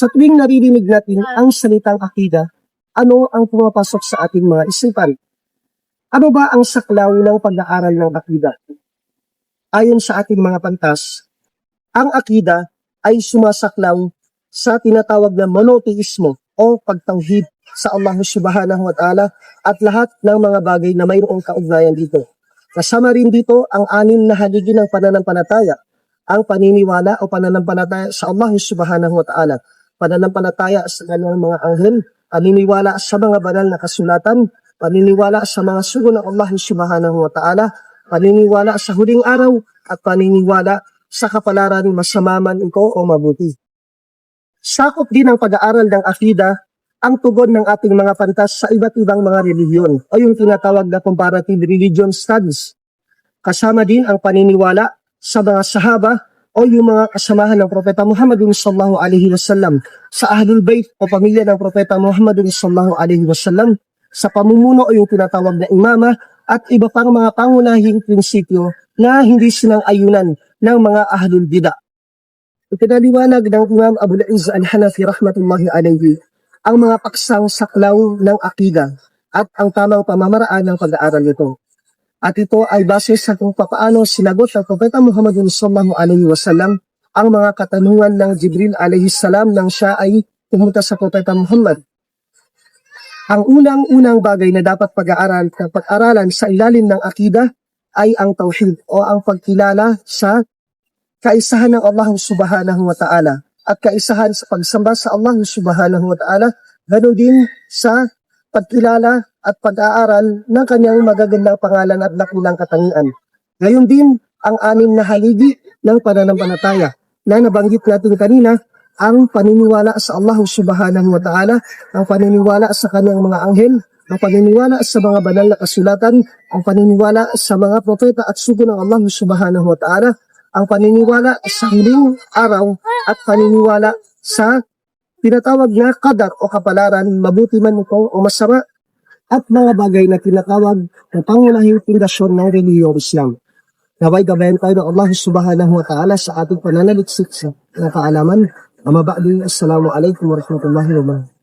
Sa tuwing naririnig natin ang salitang akida, ano ang pumapasok sa ating mga isipan? Ano ba ang saklaw ng pag-aaral ng akida? Ayon sa ating mga pantas, ang akida ay sumasaklaw sa tinatawag na monoteismo o pagtauhid sa Allah Subhanahu wa Ta'ala at lahat ng mga bagay na mayroong kaugnayan dito. Kasama rin dito ang anim na haligi ng pananampalataya, ang paniniwala o pananampalataya sa Allah Subhanahu wa Ta'ala, pananampalataya sa kanyang mga anghel, paniniwala sa mga banal na kasulatan, paniniwala sa mga sugo ng Allah Subhanahu wa Ta'ala, paniniwala sa huling araw, at paniniwala sa kapalaran masama man ito o mabuti. Sakop din ang pag-aaral ng akida ang tugon ng ating mga pantas sa iba't ibang mga relihiyon o yung tinatawag na comparative religion studies. Kasama din ang paniniwala sa mga sahaba o yung mga kasamahan ng Propeta Muhammadun sallallahu alaihi wasallam, sa Ahlul Bayt o pamilya ng Propeta Muhammadun sallallahu alaihi wasallam, sa pamumuno o yung tinatawag na imama at iba pang mga pangunahing prinsipyo na hindi sinang-ayunan ng mga Ahlul Bida. Ipinaliwanag ng Imam Abul Izz al-Hanafi rahmatullahi alayhi ang mga paksang saklaw ng akida at ang tamang pamamaraan ng pag-aaral nito. At ito ay base sa kung paano sinagot ng Propeta Muhammad sallallahu alaihi wasallam ang mga katanungan ng Jibril alaihi salam nang siya ay pumunta sa Propeta Muhammad. Ang unang-unang bagay na dapat pag-aaralan sa ilalim ng akida ay ang tauhid o ang pagkilala sa kaisahan ng Allah Subhanahu wa Ta'ala at kaisahan sa pagsamba sa Allah Subhanahu wa Ta'ala, ganoon din sa pagkilala at pag-aaral ng kanyang magagandang pangalan at dakilang katangian. Gayon din ang anim na haligi ng pananampalataya na nabanggit natin kanina, ang paniniwala sa Allah Subhanahu wa Ta'ala, ang paniniwala sa kanyang mga anghel, ang paniniwala sa mga banal na kasulatan, ang paniniwala sa mga propeta at sugo ng Allah Subhanahu wa Ta'ala, ang paniniwala sa huling araw at paniniwala sa tinatawag na qadar o kapalaran, mabuti man ito o masama, at mga bagay na tinatawag na pangunahing pundasyon ng relihiyong Islam. Naway gabayan tayo ng Allah Subhanahu wa Ta'ala sa ating pananaliksik sa kaalaman. Ama ba'du, assalamu alaikum warahmatullahi wabarakatuh.